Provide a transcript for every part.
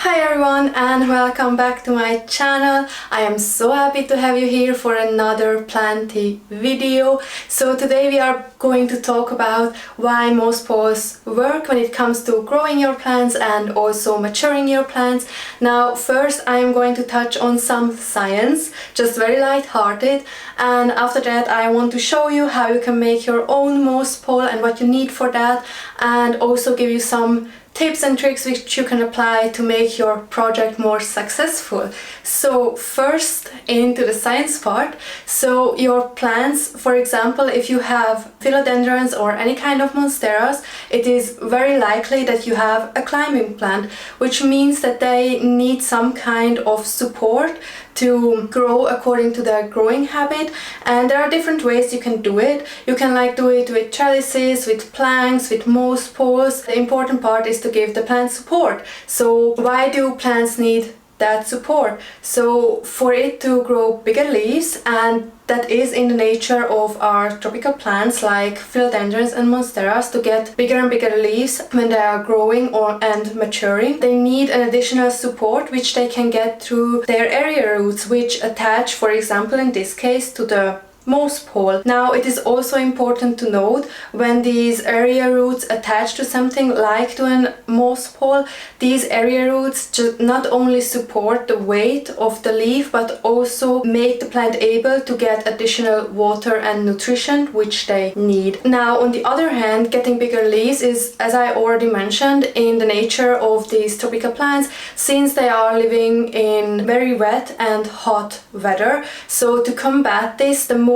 Hi everyone and welcome back to my channel. I am so happy to have you here for another planty video. So today we are going to talk about why most poles work when it comes to growing your plants and also maturing your plants. Now first I am going to touch on some science, just very light-hearted, and after that I want to show you how you can make your own moss pole and what you need for that, and also give you some tips and tricks which you can apply to make your project more successful. So first into the science part. So your plants, for example, if you have philodendrons or any kind of monsteras, it is very likely that you have a climbing plant, which means that they need some kind of support to grow according to their growing habit, and there are different ways you can do it. You can do it with trellises, with planks, with moss poles. The important part is to give the plant support. So why do plants need that support? So for it to grow bigger leaves, and that is in the nature of our tropical plants like philodendrons and monsteras, to get bigger and bigger leaves when they are growing and maturing, they need an additional support which they can get through their area roots, which attach, for example in this case, to the moss pole. Now it is also important to note, when these area roots attach to something like to a moss pole, these area roots just not only support the weight of the leaf but also make the plant able to get additional water and nutrition which they need. Now on the other hand, getting bigger leaves is, as I already mentioned, in the nature of these tropical plants, since they are living in very wet and hot weather. So to combat this, the more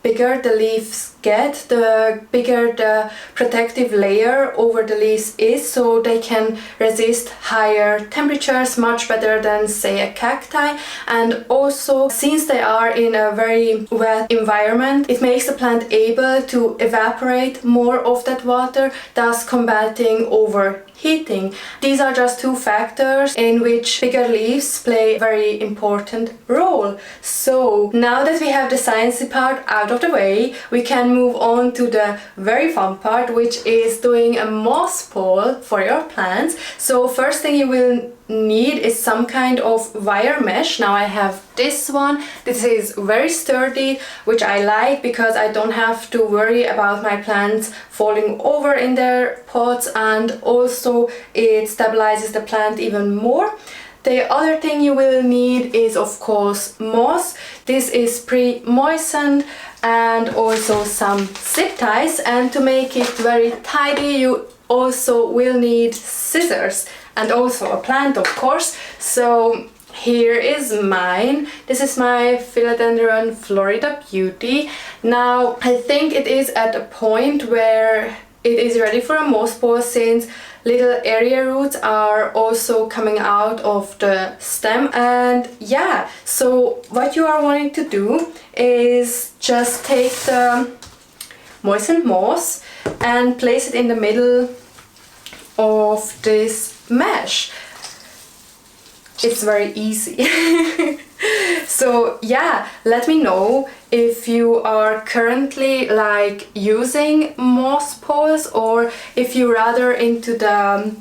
bigger the leaves get, the bigger the protective layer over the leaves is, so they can resist higher temperatures much better than, say, a cacti. And also, since they are in a very wet environment, it makes the plant able to evaporate more of that water, thus combating overheating. These are just two factors in which bigger leaves play a very important role. So now that we have the sciencey part out of the way, we can move on to the very fun part, which is doing a moss pole for your plants. So first thing you will need is some kind of wire mesh. Now I have this one. This is very sturdy, which I like because I don't have to worry about my plants falling over in their pots, and also it stabilizes the plant even more. The other thing you will need is, of course, moss. This is pre-moistened, and also some zip ties, and to make it very tidy you also will need scissors and also a plant, of course. So here is mine. This is my philodendron Florida Beauty. Now I think it is at a point where it is ready for a moss pole, since little area roots are also coming out of the stem. And yeah, so what you are wanting to do is just take the moistened moss and place it in the middle of this mesh. It's very easy. So yeah, let me know if you are currently using moss poles, or if you're rather into the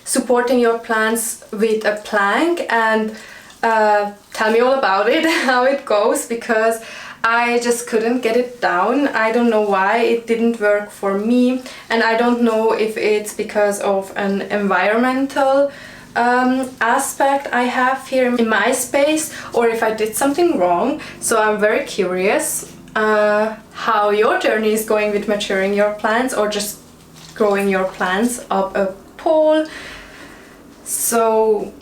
supporting your plants with a plank, and tell me all about it, how it goes, because I just couldn't get it down. I don't know why it didn't work for me, and I don't know if it's because of an environmental aspect I have here in my space, or if I did something wrong. So I'm very curious how your journey is going with maturing your plants or just growing your plants up a pole. So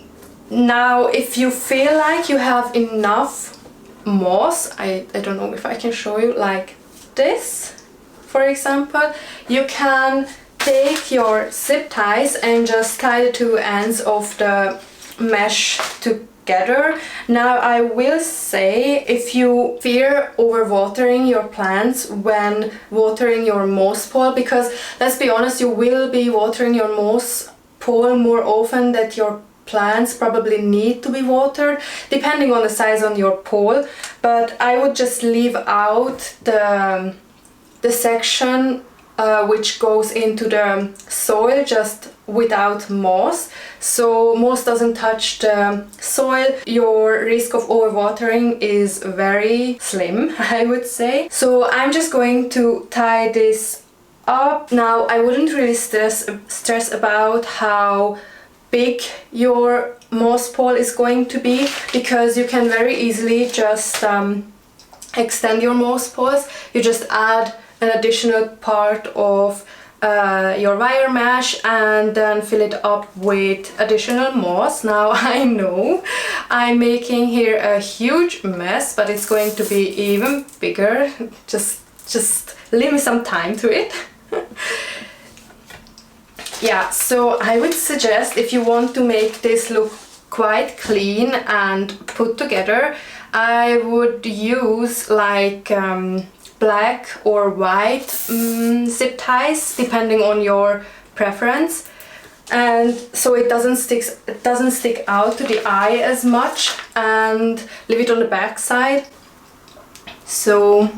now if you feel like you have enough moss, I don't know if I can show you, like this for example, you can take your zip ties and just tie the two ends of the mesh together. Now I will say, if you fear overwatering your plants when watering your moss pole, because let's be honest, you will be watering your moss pole more often than your plants probably need to be watered, depending on the size on your pole. But I would just leave out the section which goes into the soil just without moss, so moss doesn't touch the soil. Your risk of overwatering is very slim, I would say. So I'm just going to tie this up. Now I wouldn't really stress about how big your moss pole is going to be, because you can very easily just extend your moss poles. You just add an additional part of your wire mesh and then fill it up with additional moss. Now I know I'm making here a huge mess, but it's going to be even bigger. Just leave me some time to it. Yeah, so I would suggest, if you want to make this look quite clean and put together, I would use like black or white zip ties, depending on your preference, and so it doesn't stick out to the eye as much, and leave it on the back side. So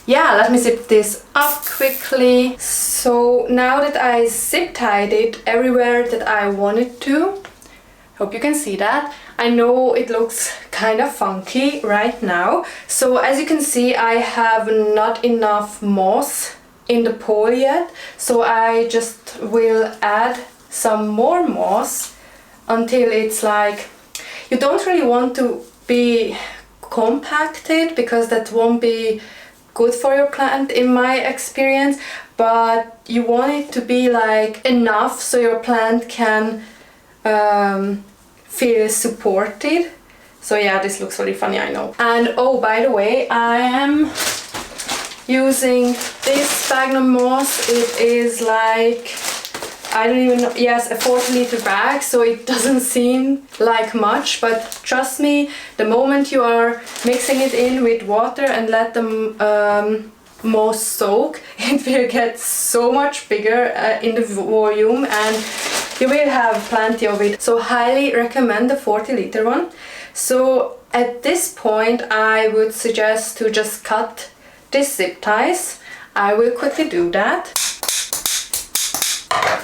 yeah, let me zip this up quickly. So now that I zip tied it everywhere that I wanted to, hope you can see that. I know it looks kind of funky right now. So as you can see, I have not enough moss in the pole yet. So I just will add some more moss until it's like, you don't really want to be compacted, because that won't be good for your plant in my experience, but you want it to be like enough so your plant can feel supported. So yeah, this looks really funny, I know. And oh, by the way, I am using this sphagnum moss. It is like, I don't even know, yes, a 40-liter bag, so it doesn't seem like much, but trust me, the moment you are mixing it in with water and let the moss soak, it will get so much bigger in the volume, and you will have plenty of it. So highly recommend the 40-liter one. So at this point I would suggest to just cut these zip ties. I will quickly do that.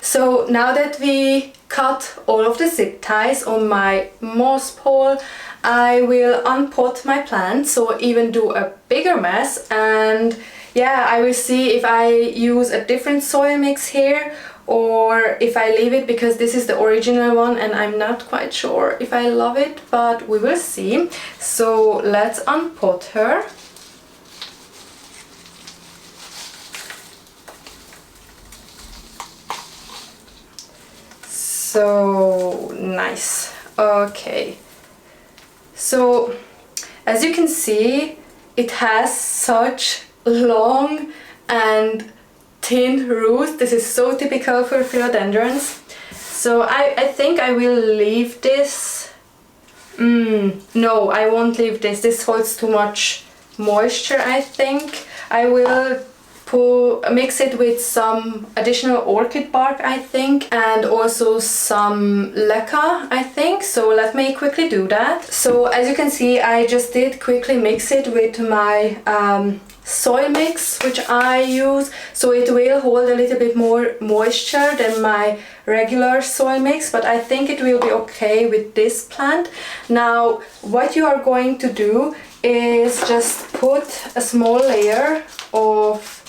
So now that we cut all of the zip ties on my moss pole, I will unpot my plant, so even do a bigger mess, and yeah, I will see if I use a different soil mix here or if I leave it, because this is the original one and I'm not quite sure if I love it, but we will see. So let's unpot her. So nice. Okay, so as you can see, it has such long and thin roots. This is so typical for philodendrons. So I think I will leave this. No, I won't leave this. This holds too much moisture, I think. I will mix it with some additional orchid bark, I think, and also some leca, I think. So let me quickly do that. So as you can see, I just did quickly mix it with my soil mix, which I use, so it will hold a little bit more moisture than my regular soil mix, but I think it will be okay with this plant. Now what you are going to do is just put a small layer of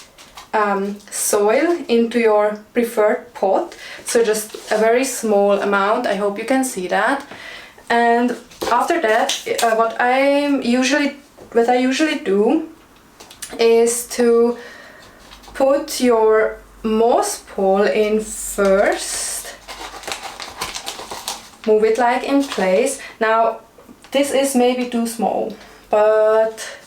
soil into your preferred pot, so just a very small amount. I hope you can see that. And after that, what I usually do is to put your moss pole in first, move it like in place. Now this is maybe too small, but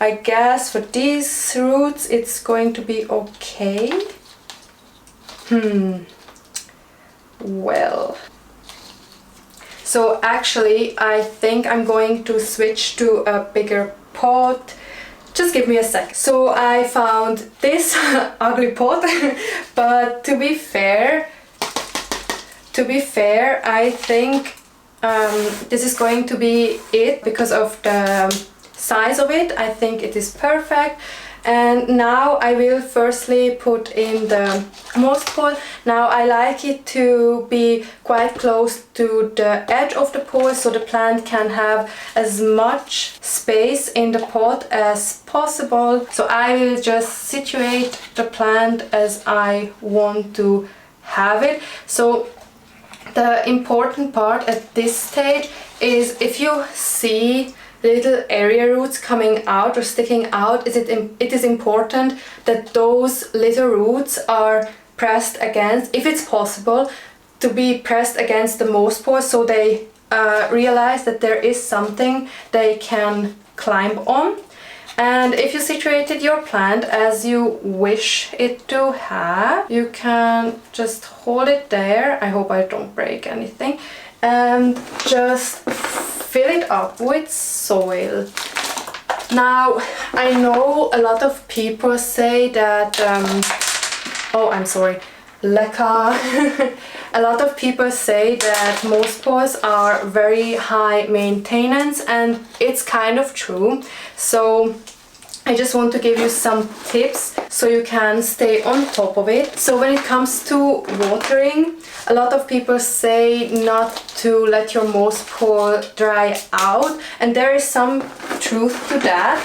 I guess for these roots it's going to be okay. Well, so actually I think I'm going to switch to a bigger pot. Just give me a sec. So I found this ugly pot, but to be fair, I think this is going to be it because of the size of it. I think it is perfect, And now I will firstly put in the moss pole. Now I like it to be quite close to the edge of the pole so the plant can have as much space in the pot as possible. So I will just situate the plant as I want to have it. So the important part at this stage is if you see little area roots coming out or sticking out, it is important that those little roots are pressed against, if it's possible, to be pressed against the moss pole so they realize that there is something they can climb on. And if you situated your plant as you wish it to have, you can just hold it there. I hope I don't break anything. And just fill it up with soil. Now, I know a lot of people say that, leca. A lot of people say that moss poles are very high maintenance, and it's kind of true. So I just want to give you some tips so you can stay on top of it. So when it comes to watering, a lot of people say not to let your moss pole dry out, and there is some truth to that.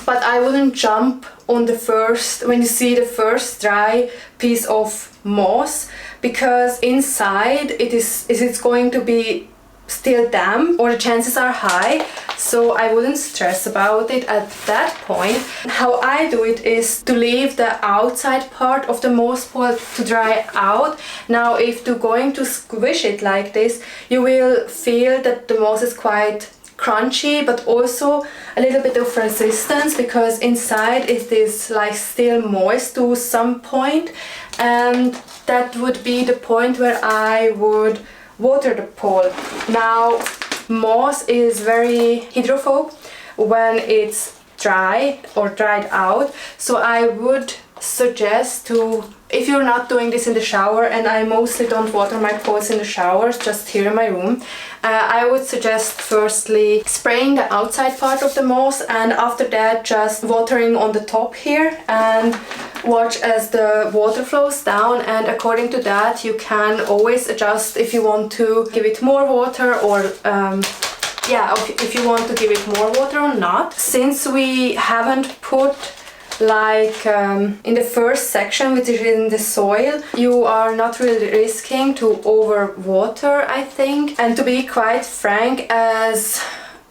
But I wouldn't jump on the first, when you see the first dry piece of moss, because inside it's going to be still damp, or the chances are high, so I wouldn't stress about it at that point. How I do it is to leave the outside part of the moss pole to dry out. Now if you're going to squish it like this, you will feel that the moss is quite crunchy, but also a little bit of resistance because inside it is like still moist to some point, and that would be the point where I would water the pole. Now moss is very hydrophobe when it's dry or dried out, so I would suggest to, if you're not doing this in the shower, and I mostly don't water my poles in the showers, just here in my room, I would suggest firstly spraying the outside part of the moss, and after that just watering on the top here, and watch as the water flows down, and according to that you can always adjust if you want to give it more water, or if you want to give it more water or not. Since we haven't put like in the first section, which is in the soil, you are not really risking to over water, I think. And to be quite frank, as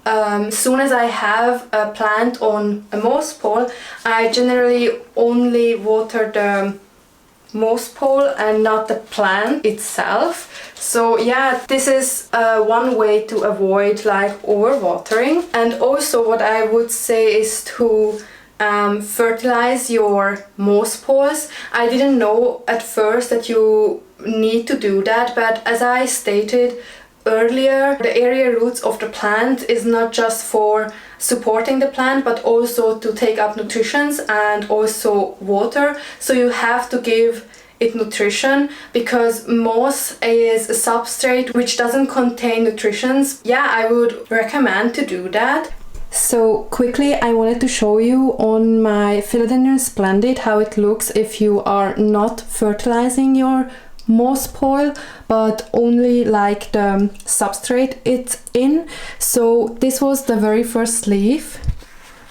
soon as I have a plant on a moss pole, I generally only water the moss pole and not the plant itself. So yeah, this is one way to avoid like overwatering. And also what I would say is to fertilize your moss poles. I didn't know at first that you need to do that, but as I stated earlier, the area roots of the plant is not just for supporting the plant, but also to take up nutrition and also water. So you have to give it nutrition, because moss is a substrate which doesn't contain nutrition. Yeah, I would recommend to do that. So quickly, I wanted to show you on my Philodendron Splendid how it looks if you are not fertilizing your moss pole, but only like the substrate it's in. So this was the very first leaf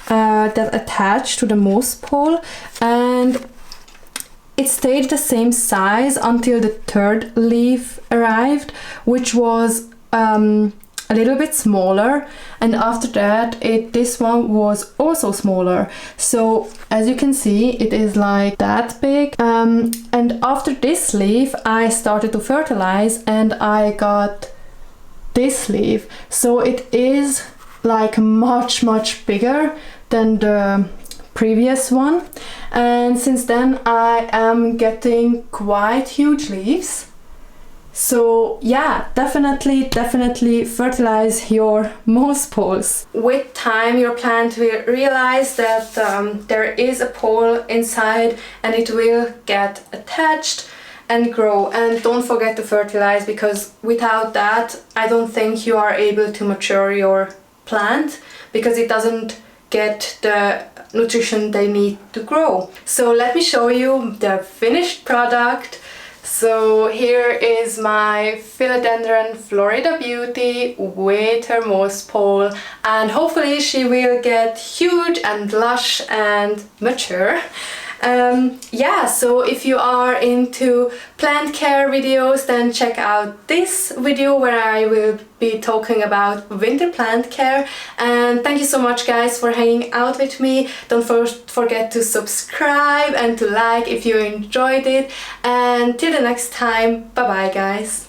that attached to the moss pole, and it stayed the same size until the third leaf arrived, which was a little bit smaller, and after that this one was also smaller. So as you can see, it is like that big, and after this leaf I started to fertilize and I got this leaf, so it is like much bigger than the previous one, and since then I am getting quite huge leaves. So yeah, definitely fertilize your moss poles. With time your plant will realize that there is a pole inside, and it will get attached and grow. And don't forget to fertilize, because without that I don't think you are able to mature your plant, because it doesn't get the nutrition they need to grow. So let me show you the finished product. So here is my Philodendron Florida Beauty with her moss pole, and hopefully she will get huge and lush and mature. Yeah, so if you are into plant care videos, then check out this video where I will be talking about winter plant care. And thank you so much guys for hanging out with me. Don't forget to subscribe and to like if you enjoyed it, and till the next time, bye bye guys.